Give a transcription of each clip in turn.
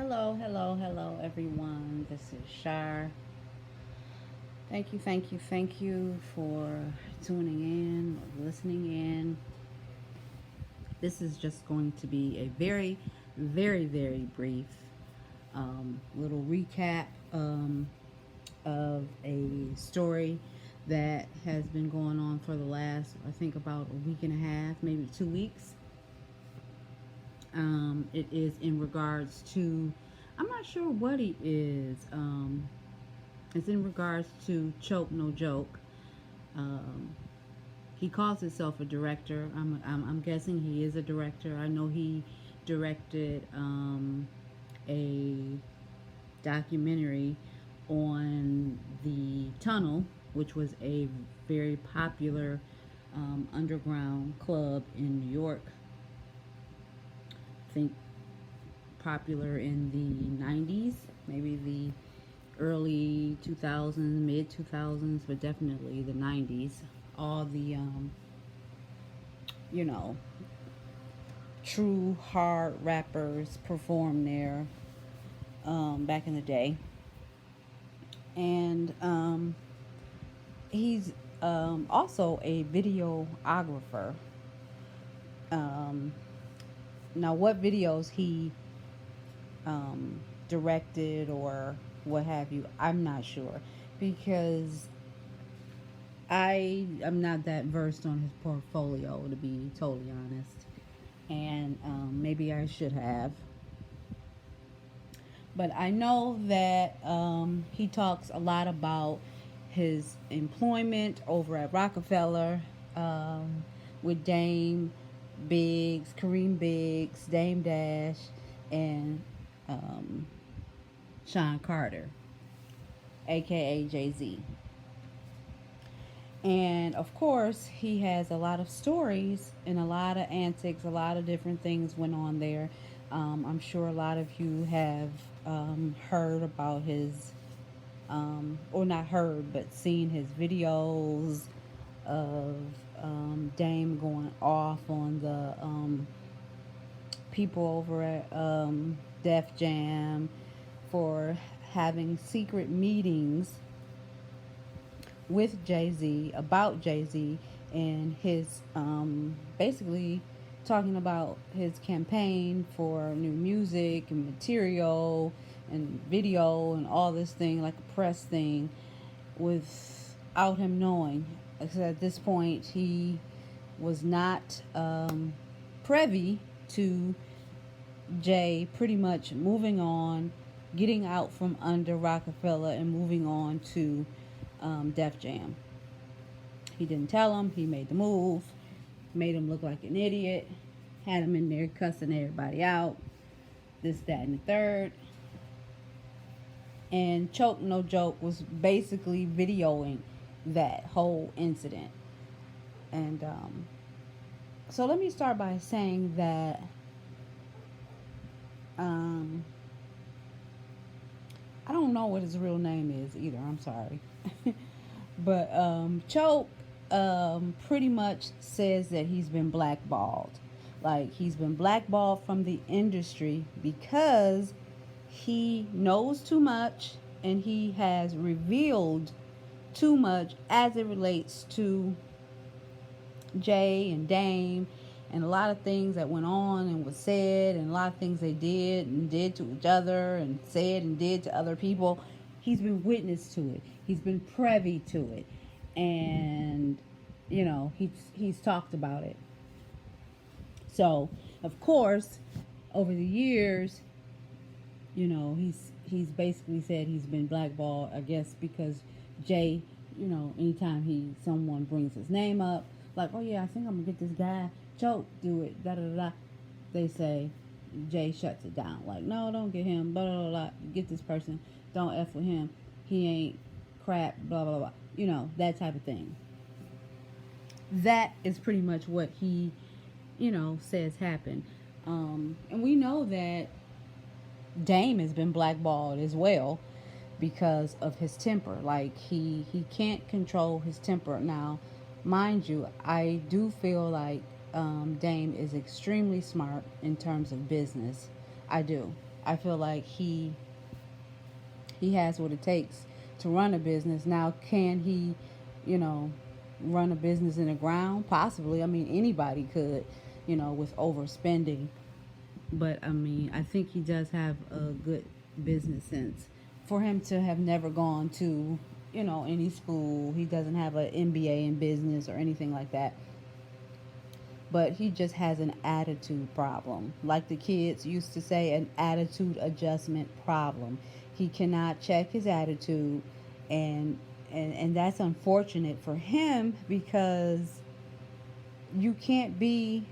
Hello, everyone. This is Shar. Thank you for tuning in, listening in. This is just going to be a very brief little recap of a story that has been going on for the last, I think, about a week and a half, maybe 2 weeks. It is in regards to, I'm not sure what he is. It's in regards to Choke No Joke. Um, he calls himself a director. I'm guessing he is a director. I know he directed a documentary on the Tunnel, which was a very popular underground club in New York. I think popular in the 90s, maybe the early 2000s, mid 2000s, but definitely the 90s. All the, you know, true hard rappers performed there back in the day. And he's also a videographer. Um, Now, what videos he directed or what have you, I'm not sure because I am not that versed on his portfolio, to be totally honest. And maybe I should have. But I know that he talks a lot about his employment over at Rockefeller with Dame Biggs, Kareem Biggs, Dame Dash, and um, Sean Carter, aka Jay Z. And of course, he has a lot of stories and a lot of antics, a lot of different things went on there. I'm sure a lot of you have heard about his, or not heard, but seen his videos of Dame going off on the people over at Def Jam for having secret meetings with Jay Z about Jay Z and his basically talking about his campaign for new music and material and video and all this thing like a press thing without him knowing. Because at this point he was not privy to Jay pretty much moving on, getting out from under Rockefeller and moving on to Def Jam. He didn't tell him. He made the move, made him look like an idiot, had him in there cussing everybody out, this, that, and the third. And Choke No Joke was basically videoing that whole incident. And so let me start by saying that um, I don't know what his real name is either. I'm sorry. But Choke pretty much says that he's been blackballed. Like, he's been blackballed from the industry because he knows too much and he has revealed too much as it relates to Jay and Dame and a lot of things that went on and was said and a lot of things they did and did to each other and said and did to other people. He's been witness to it. He's been privy to it. And he's talked about it. So, of course, over the years, he's basically said he's been blackballed, I guess, because Jay, anytime someone brings his name up, like, oh yeah, I think I'm gonna get this guy Choke do it, da da da. They say Jay shuts it down, like, no, don't get him, blah blah blah. Get this person, don't f with him. He ain't crap, blah blah blah. That type of thing. That is pretty much what he, says happened. And we know that Dame has been blackballed as well because of his temper. Like, he can't control his temper. Now, mind you, I do feel like Dame is extremely smart in terms of business. I do. I feel like he has what it takes to run a business. Now, can he, you know, run a business in the ground? Possibly. I mean, anybody could, with overspending. But I mean, I think he does have a good business sense. For him to have never gone to, any school, he doesn't have an MBA in business or anything like that. But he just has an attitude problem. Like the kids used to say, an attitude adjustment problem. He cannot check his attitude, and and that's unfortunate for him because you can't be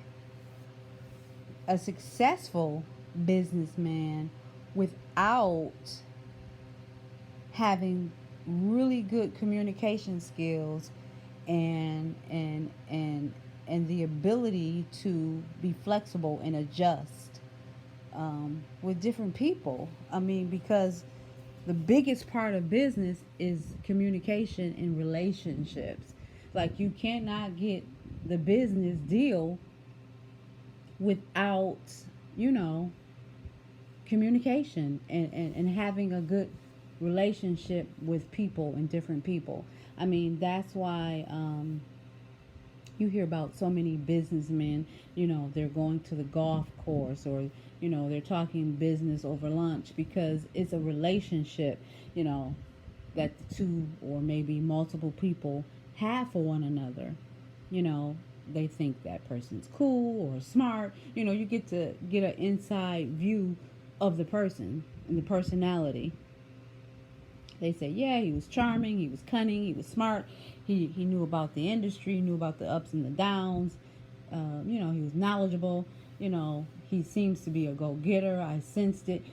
a successful businessman without having really good communication skills and the ability to be flexible and adjust with different people. I mean, because the biggest part of business is communication and relationships. Like, you cannot get the business deal without, you know, communication and having a good relationship with people and different people. I mean, that's why you hear about so many businessmen, they're going to the golf course, or, they're talking business over lunch because it's a relationship, that the two or maybe multiple people have for one another. You know, they think that person's cool or smart. You get to get an inside view of the person and the personality. They say, yeah, he was charming, he was cunning, he was smart, he knew about the industry, knew about the ups and the downs. He was knowledgeable. He seems to be a go-getter. I sensed it.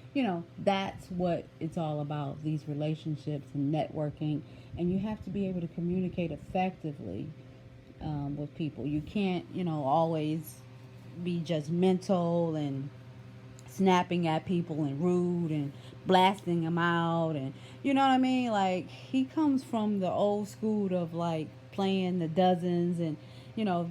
That's what it's all about, these relationships and networking. And you have to be able to communicate effectively with people. You can't, always be judgmental and snapping at people and rude and blasting them out, and you know what I mean. Like, he comes from the old school of like playing the dozens, and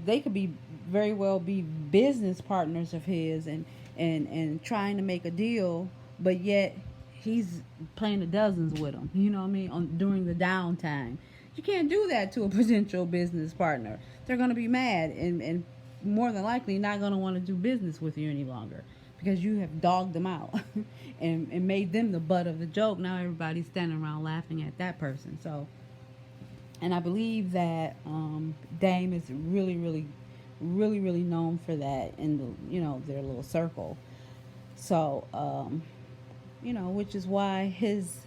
they could be very well be business partners of his, and trying to make a deal, but yet he's playing the dozens with them, you know what I mean, on during the downtime. You can't do that to a potential business partner. They're going to be mad, and more than likely not going to want to do business with you any longer because you have dogged them out and made them the butt of the joke. Now everybody's standing around laughing at that person. So, and I believe that Dame is really, really, really, really known for that in their little circle. So, which is why his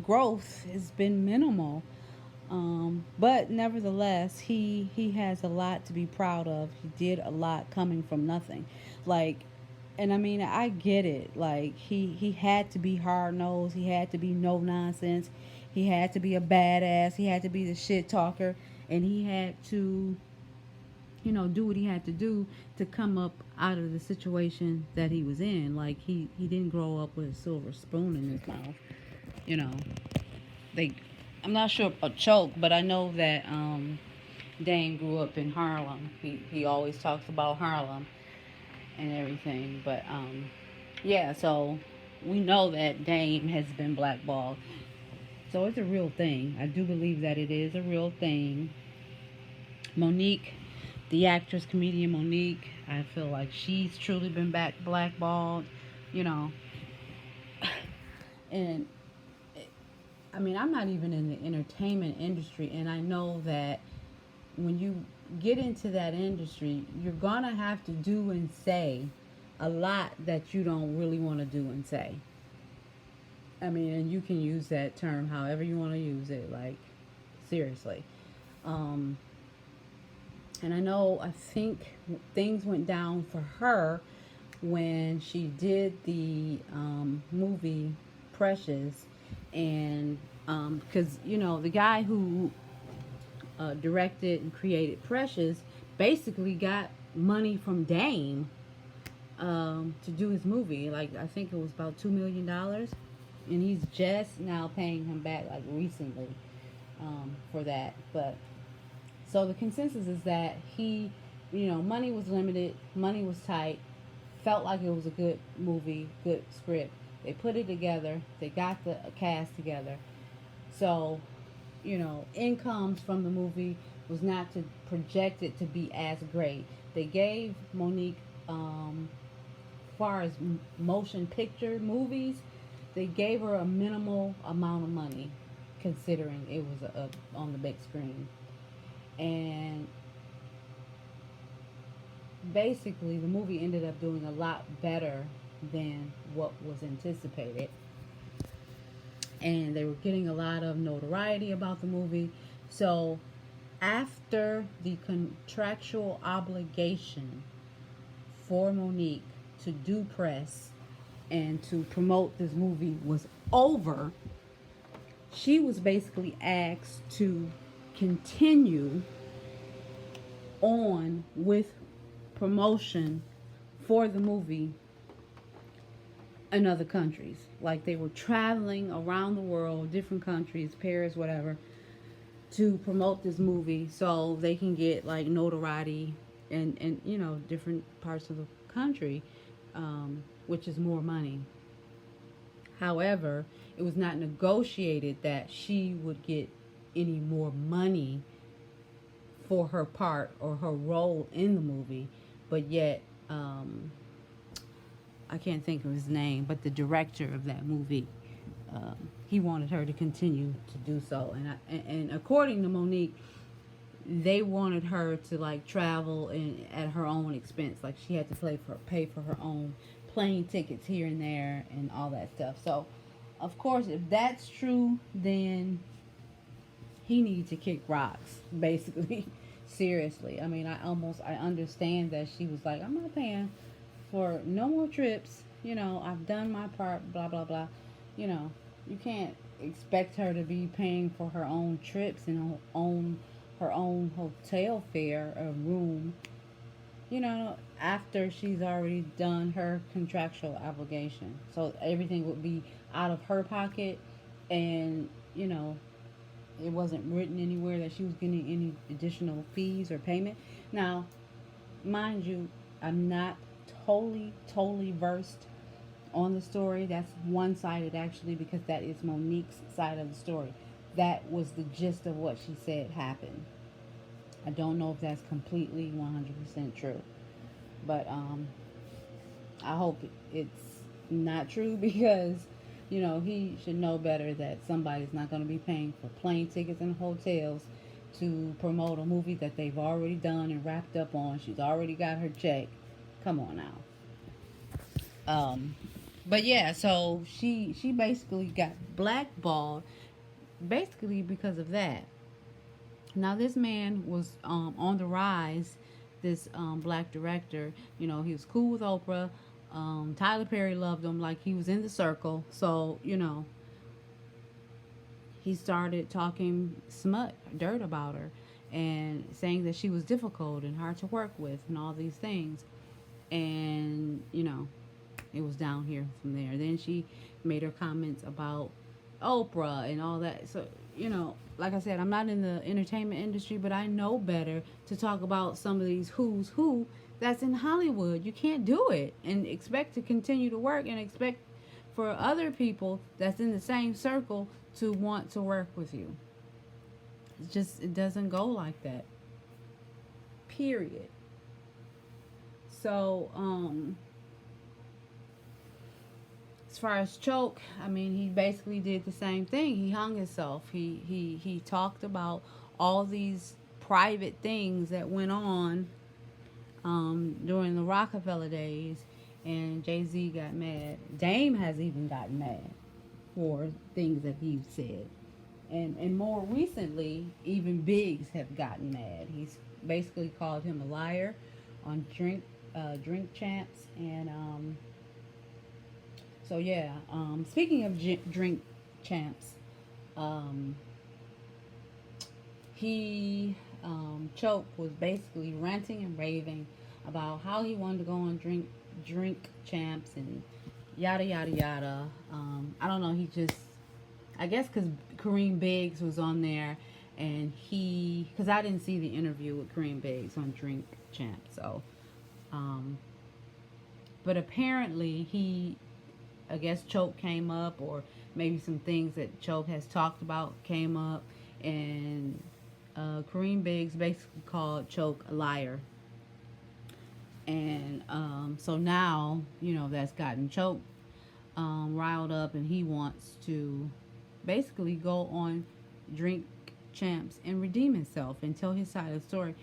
growth has been minimal. But nevertheless, he has a lot to be proud of. He did a lot coming from nothing, like, and I mean, I get it. Like, he had to be hard nosed. He had to be no nonsense. He had to be a badass. He had to be the shit talker, and he had to, do what he had to do to come up out of the situation that he was in. Like, he didn't grow up with a silver spoon in his mouth. You know, they I'm not sure about choke, but I know that Dane grew up in Harlem. He always talks about Harlem and everything. But yeah, so we know that Dame has been blackballed. So it's a real thing. I do believe that it is a real thing. Monique, the actress comedian Monique, I feel like she's truly been blackballed. You know, and I mean, I'm not even in the entertainment industry, and I know that when you get into that industry, you're gonna have to do and say a lot that you don't really want to do and say. I mean, and you can use that term however you want to use it, like, seriously. Um, and I think things went down for her when she did the movie Precious, and because the guy who directed and created Precious basically got money from Dame to do his movie. Like, I think it was about $2 million, and he's just now paying him back, like, recently, for that. But so the consensus is that money was limited, money was tight, felt like it was a good movie, good script. They put it together. They got the cast together. So, incomes from the movie was not to project it to be as great. They gave Monique, far as motion picture movies, they gave her a minimal amount of money, considering it was on the big screen. And basically, the movie ended up doing a lot better than what was anticipated. And they were getting a lot of notoriety about the movie. So, after the contractual obligation for Monique to do press and to promote this movie was over, she was basically asked to continue on with promotion for the movie in other countries. Like, they were traveling around the world, different countries, Paris, whatever, to promote this movie so they can get like notoriety and different parts of the country, which is more money. However, it was not negotiated that she would get any more money for her part or her role in the movie, but yet I can't think of his name, but the director of that movie, he wanted her to continue to do so, and according to Monique, they wanted her to like travel at her own expense, like she had to pay for her own plane tickets here and there and all that stuff. So, of course, if that's true, then he needs to kick rocks, basically. Seriously. I mean, I understand that she was like, I'm not paying for no more trips. I've done my part, blah, blah, blah. You can't expect her to be paying for her own trips and her own hotel fare or room, after she's already done her contractual obligation. So everything would be out of her pocket, and, it wasn't written anywhere that she was getting any additional fees or payment. Now, mind you, I'm not totally versed on the story. That's one-sided, actually, because that is Monique's side of the story. That was the gist of what she said happened. I don't know if that's completely 100% true, but I hope it's not true, because he should know better that somebody's not going to be paying for plane tickets and hotels to promote a movie that they've already done and wrapped up on. She's already got her check. Come on now. But yeah, so she basically got blackballed, basically because of that. Now, this man was on the rise. This black director, he was cool with Oprah. Tyler Perry loved him, like he was in the circle. So, he started talking smut, dirt about her, and saying that she was difficult and hard to work with and all these things. And, it was down here from there. Then she made her comments about Oprah and all that. So, like I said, I'm not in the entertainment industry, but I know better to talk about some of these who's who that's in Hollywood. You can't do it and expect to continue to work and expect for other people that's in the same circle to want to work with you. It doesn't go like that. Period. So, as far as Choke, I mean, he basically did the same thing. He hung himself. He talked about all these private things that went on during the Rockefeller days, and Jay-Z got mad. Dame has even gotten mad for things that he said. And more recently, even Biggs have gotten mad. He's basically called him a liar on Drink Champs. And so yeah, speaking of Drink Champs, he Choke was basically ranting and raving about how he wanted to go on Drink Champs and yada yada yada. I don't know. I guess because Kareem Biggs was on there, and because I didn't see the interview with Kareem Biggs on Drink Champs, so But apparently I guess Choke came up, or maybe some things that Choke has talked about came up, and Kareem Biggs basically called Choke a liar. And so now, that's gotten Choke riled up, and he wants to basically go on Drink Champs and redeem himself and tell his side of the story.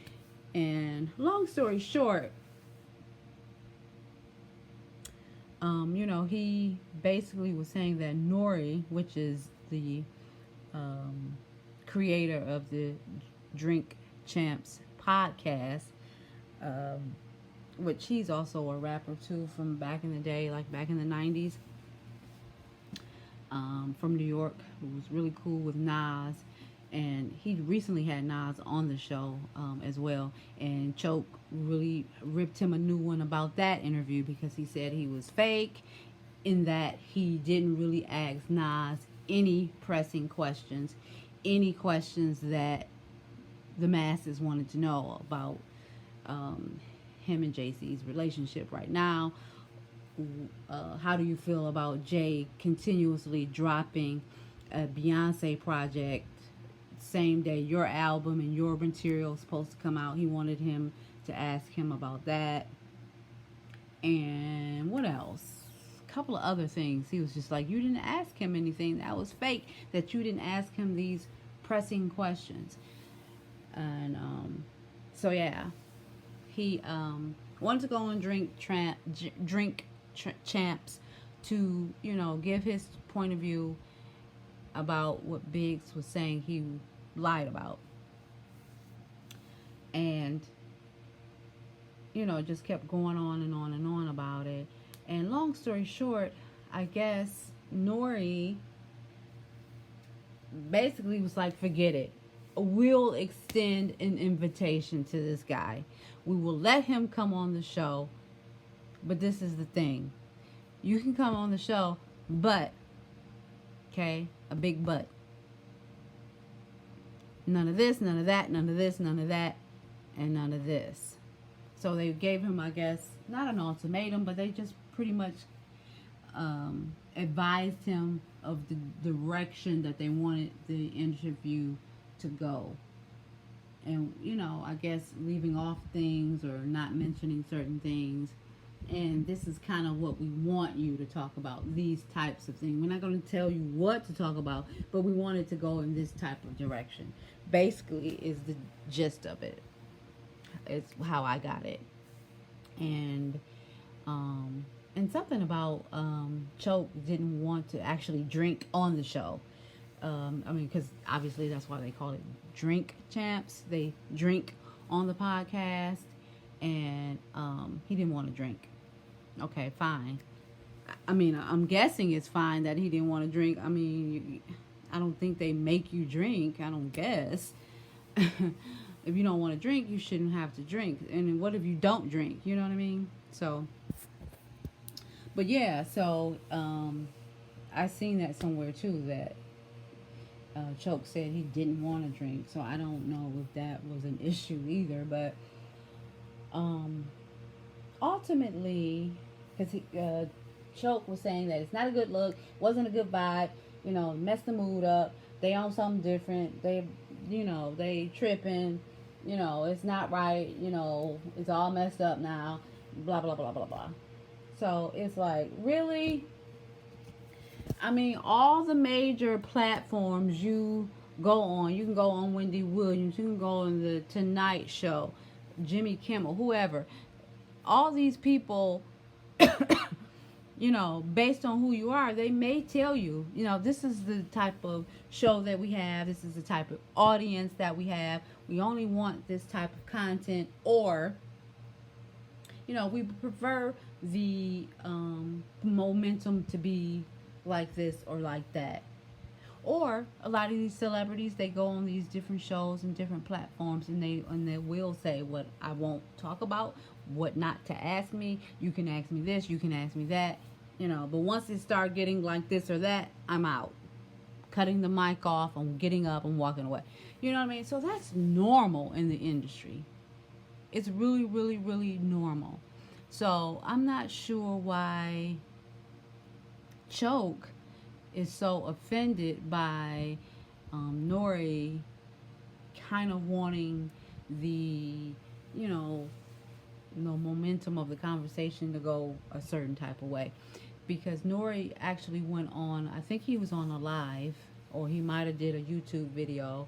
And long story short, he basically was saying that Nori, which is the creator of the Drink Champs podcast, um, which he's also a rapper too from back in the day, like back in the 90s, from New York, who was really cool with Nas. And he recently had Nas on the show as well. And Choke really ripped him a new one about that interview because he said he was fake, in that he didn't really ask Nas any pressing questions, any questions that the masses wanted to know about him and Jay-Z's relationship right now. How do you feel about Jay continuously dropping a Beyonce project same day your album and your material is supposed to come out? He wanted him to ask him about that. And what else? A couple of other things. He was just like, you didn't ask him anything. That was fake, that you didn't ask him these pressing questions. And so yeah, he wanted to go on Drink Champs to give his point of view about what Biggs was saying he lied about. And just kept going on and on and on about it. And long story short, I guess Nori basically was like, forget it. We'll extend an invitation to this guy. We will let him come on the show. But this is the thing. You can come on the show, but, okay, a big but. None of this, none of that, none of this, none of that, and none of this. So they gave him, I guess, not an ultimatum, but they just pretty much advised him of the direction that they wanted the interview to go. And, I guess leaving off things or not mentioning certain things. And this is kind of what we want you to talk about, these types of things. We're not going to tell you what to talk about, but we want it to go in this type of direction. Basically is the gist of it. It's how I got it. And something about Choke didn't want to actually drink on the show. Because obviously that's why they call it Drink Champs. They drink on the podcast, and he didn't want to drink. Okay, fine. I'm guessing it's fine that he didn't want to drink. I don't think they make you drink. I don't guess. If you don't want to drink, you shouldn't have to drink. And what if you don't drink? You know what I mean? So, but yeah, so I seen that somewhere too, that Choke said he didn't want to drink. So I don't know if that was an issue either. But ultimately, because Choke was saying that it's not a good look, wasn't a good vibe, messed the mood up. They on something different. They tripping. It's not right. It's all messed up now. Blah, blah, blah, blah, blah. So it's like, really? All the major platforms you go on, you can go on Wendy Williams, you can go on the Tonight Show, Jimmy Kimmel, whoever. All these people, based on who you are, they may tell you, this is the type of show that we have. This is the type of audience that we have. We only want this type of content, or, we prefer the momentum to be like this or like that. Or a lot of these celebrities, they go on these different shows and different platforms, and they will say what I won't talk about, what not to ask me. You can ask me this, you can ask me that, but once it start getting like this or that, I'm out. Cutting the mic off, I'm getting up, I'm walking away. You know what I mean? So that's normal in the industry. It's really, really, really normal. So I'm not sure why Choke is so offended by Nori kind of wanting the, you know, momentum of the conversation to go a certain type of way. Because Nori actually went on, I think he was on a live, or he might have did a YouTube video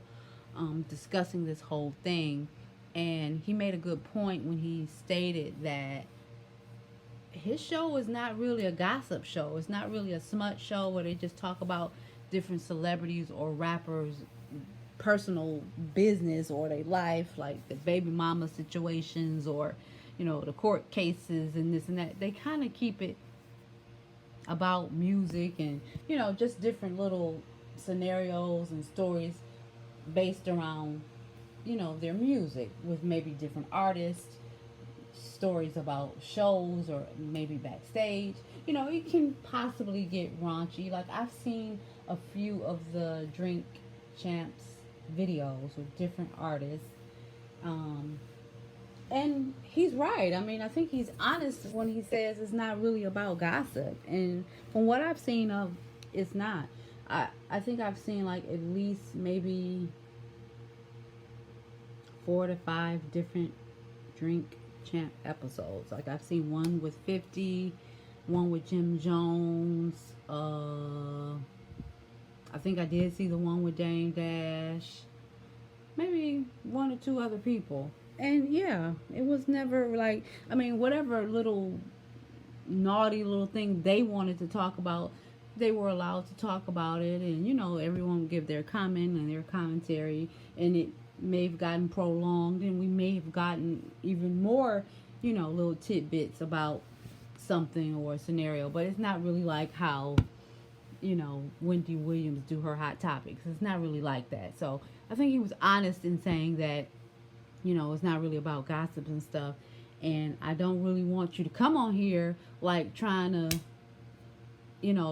discussing this whole thing. And he made a good point when he stated that his show is not really a gossip show. It's not really a smut show where they just talk about different celebrities or rappers' personal business or their life, like the baby mama situations or, the court cases and this and that. They kind of keep it about music and, just different little scenarios and stories based around, their music with maybe different artists, stories about shows or maybe backstage. It can possibly get raunchy. Like I've seen a few of the Drink Champs videos with different artists. Um, and he's right. I mean, I think he's honest when he says it's not really about gossip. And from what I've seen of, it's not. I think I've seen like at least maybe 4 to 5 different Drink Champ episodes. Like I've seen one with 50, one with Jim Jones. I think I did see the one with Dame Dash. Maybe 1 or 2 other people. And yeah, it was never like, I mean, whatever little naughty little thing they wanted to talk about, they were allowed to talk about it. And, everyone would give their comment and their commentary. And it may have gotten prolonged, and we may have gotten even more, little tidbits about something or a scenario. But it's not really like how, Wendy Williams do her hot topics. It's not really like that. So I think he was honest in saying that, it's not really about gossip and stuff. And I don't really want you to come on here like trying to,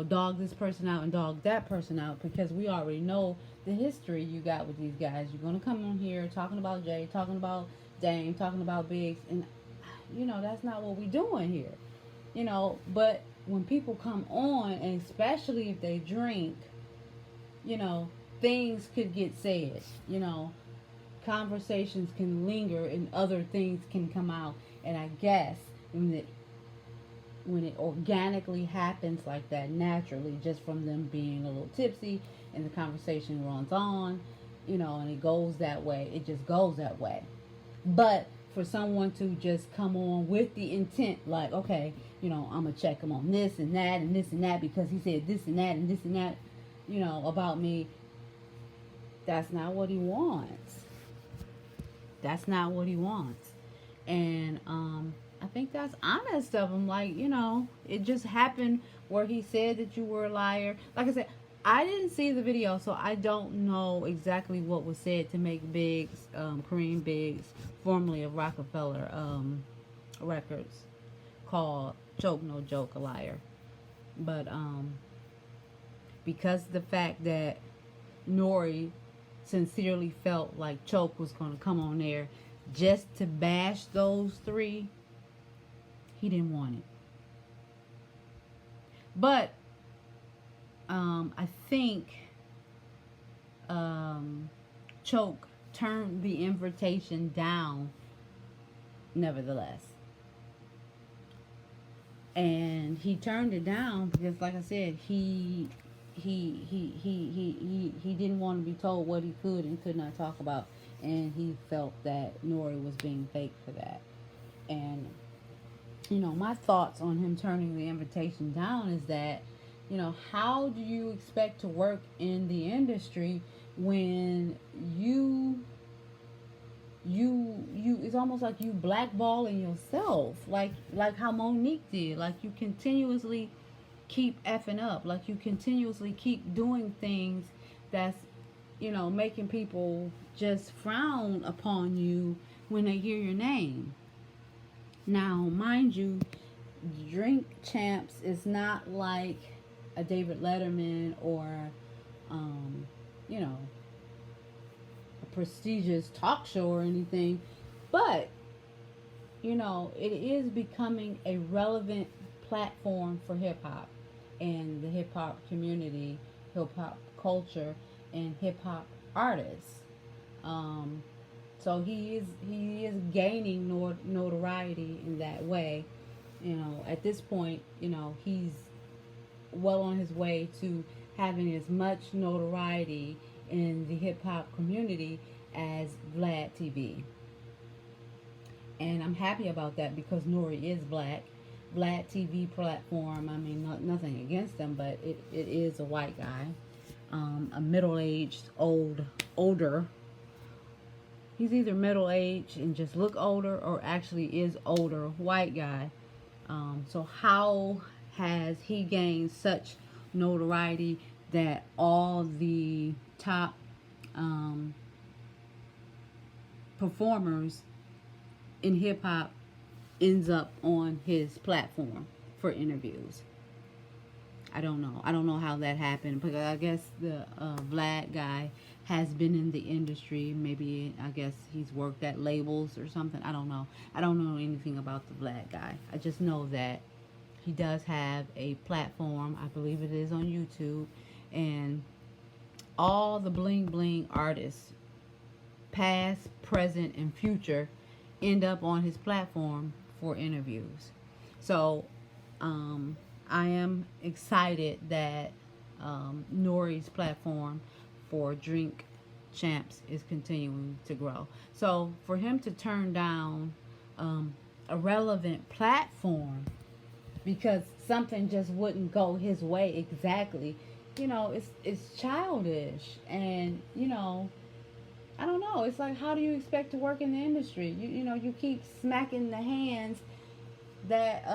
dog this person out and dog that person out, because we already know the history you got with these guys. You're going to come on here talking about Jay, talking about Dame, talking about Biggs. And, that's not what we're doing here. But when people come on, and especially if they drink, things could get said, conversations can linger and other things can come out. And I guess when it organically happens like that, naturally, just from them being a little tipsy and the conversation runs on, and it goes that way, it just goes that way. But for someone to just come on with the intent, like, okay, I'm going to check him on this and that and this and that because he said this and that and this and that, about me, that's not what he wants. That's not what he wants. And I think that's honest of him. Like, it just happened where he said that you were a liar. Like I said, I didn't see the video, so I don't know exactly what was said to make Biggs, Kareem Biggs, formerly of Rockefeller Records, called Choke No Joke a liar. But because of the fact that Nori sincerely felt like Choke was going to come on there just to bash those 3, he didn't want it. But I think Choke turned the invitation down nevertheless. And he turned it down because, like I said, he didn't want to be told what he could and could not talk about, and he felt that Nori was being fake for that. And my thoughts on him turning the invitation down is that, how do you expect to work in the industry when you it's almost like you blackballing yourself, like how Monique did. Like you continuously keep effing up, like you continuously keep doing things that's making people just frown upon you when they hear your name. Now, mind you, Drink Champs is not like a David Letterman or a prestigious talk show or anything, but it is becoming a relevant platform for hip hop and the hip hop community, hip hop culture, and hip hop artists. Um, so he is gaining notoriety in that way. At this point, he's well on his way to having as much notoriety in the hip hop community as Vlad TV. And I'm happy about that because Nori is black. Vlad TV platform, I mean, nothing against them, but it is a white guy, a middle-aged, older. He's either middle-aged and just look older, or actually is older white guy. So how has he gained such notoriety that all the top um, performers in hip hop ends up on his platform for interviews? I don't know. I don't know how that happened, because I guess the Vlad guy has been in the industry. Maybe, I guess he's worked at labels or something. I don't know. I don't know anything about the Vlad guy. I just know that he does have a platform. I believe it is on YouTube, and all the bling bling artists, past, present, and future, end up on his platform for interviews. So, I am excited that Nori's platform for Drink Champs is continuing to grow. So for him to turn down a relevant platform because something just wouldn't go his way exactly, it's childish. And I don't know. It's like, how do you expect to work in the industry? You keep smacking the hands that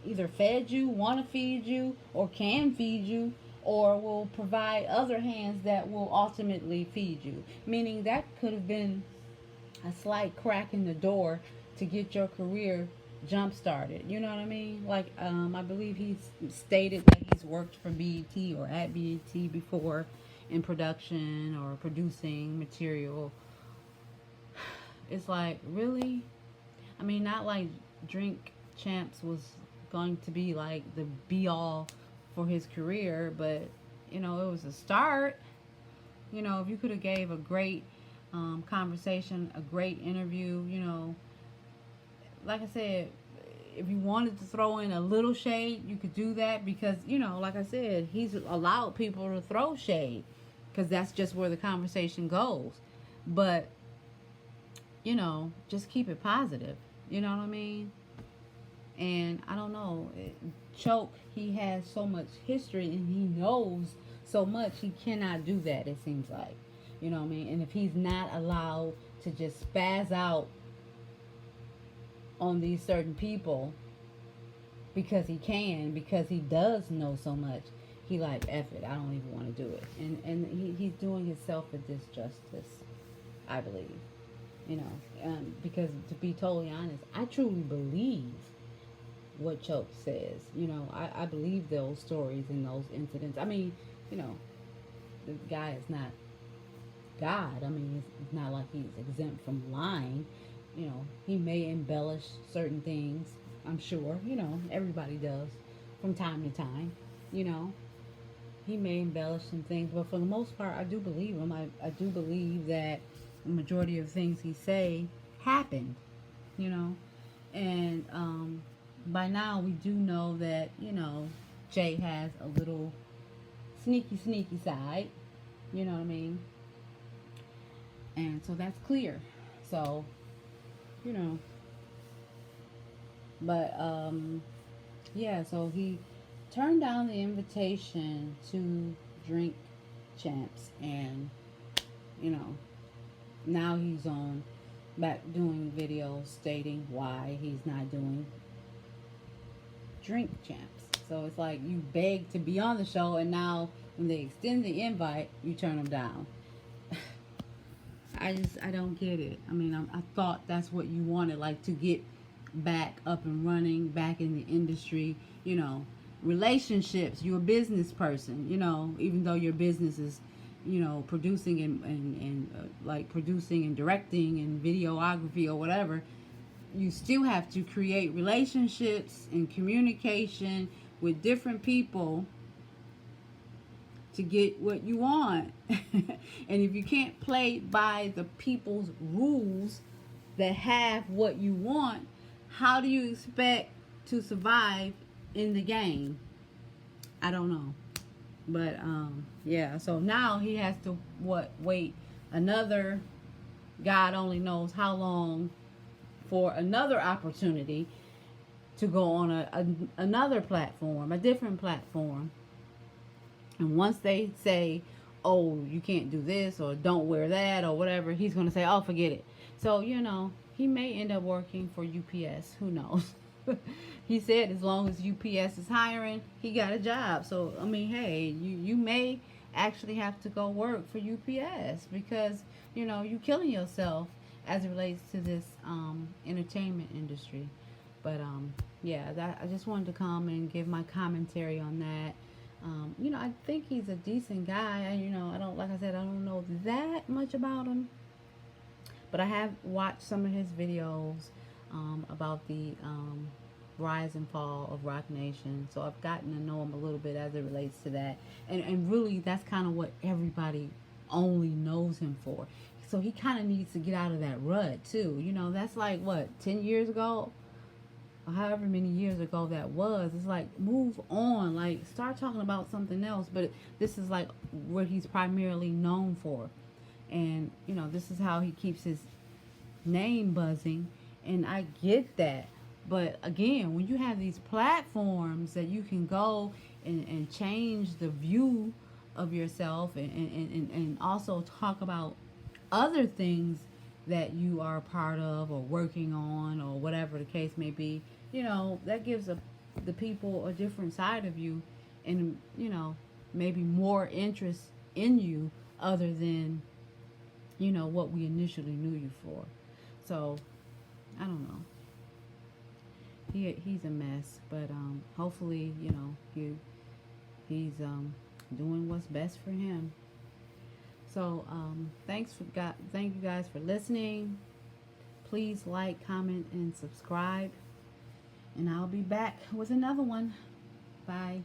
either fed you, want to feed you, or can feed you, or will provide other hands that will ultimately feed you. Meaning that could have been a slight crack in the door to get your career jump started. You know what I mean? Like, I believe he's stated that he's worked for BET or at BET before in production or producing material. It's like, really? I mean, not like Drink Champs was going to be like the be all for his career, but it was a start. If you could have gave a great conversation, a great interview, like I said, if you wanted to throw in a little shade, you could do that, because like I said, he's allowed people to throw shade because that's just where the conversation goes. But just keep it positive. You know what I mean? And I don't know, Choke, he has so much history and he knows so much. He cannot do that, it seems like. You know what I mean? And if he's not allowed to just spaz out on these certain people because he can, because he does know so much, he like, F it, I don't even want to do it. And he's doing himself a disjustice, I believe. Because to be totally honest, I truly believe what Choke says. I believe those stories and those incidents. I mean, the guy is not God. I mean, it's not like he's exempt from lying. He may embellish certain things. I'm sure. Everybody does from time to time. You know, he may embellish some things, but for the most part, I do believe him. I do believe that the majority of things he say happened. You know, and by now we do know that Jay has a little sneaky side. You know what I mean? And so that's clear. So, you know, but yeah, so he turned down the invitation to Drink Champs, and now he's on back doing videos stating why he's not doing Drink Champs. So it's like, you begged to be on the show, and now when they extend the invite, you turn them down. I don't get it. I mean, I thought that's what you wanted, like, to get back up and running, back in the industry, relationships. You're a business person, even though your business is, producing and like producing and directing and videography or whatever. you still have to create relationships and communication with different people to get what you want. And if you can't play by the people's rules that have what you want, how do you expect to survive in the game? I don't know. But yeah, so now he has to wait another, God only knows how long, for another opportunity to go on another platform, a different platform. And once they say, oh, you can't do this or don't wear that or whatever, he's going to say, oh, forget it. So, he may end up working for UPS. Who knows? He said as long as UPS is hiring, he got a job. So, I mean, hey, you may actually have to go work for UPS because, you're killing yourself as it relates to this entertainment industry. But, yeah, I just wanted to come and give my commentary on that. I think he's a decent guy. I don't, like I said, I don't know that much about him, but I have watched some of his videos about the rise and fall of Rock Nation. So I've gotten to know him a little bit as it relates to that. And really, that's kind of what everybody only knows him for. So he kind of needs to get out of that rut, too. That's like, what, 10 years ago? However many years ago that was. It's like, move on, like start talking about something else. But this is like what he's primarily known for, and this is how he keeps his name buzzing, and I get that. But again, when you have these platforms that you can go and change the view of yourself, and also talk about other things that you are a part of or working on or whatever the case may be, that gives the people a different side of you, and maybe more interest in you other than what we initially knew you for. So I don't know. He's a mess, but hopefully he's doing what's best for him. So thank you guys for listening. Please like, comment, and subscribe. And I'll be back with another one. Bye.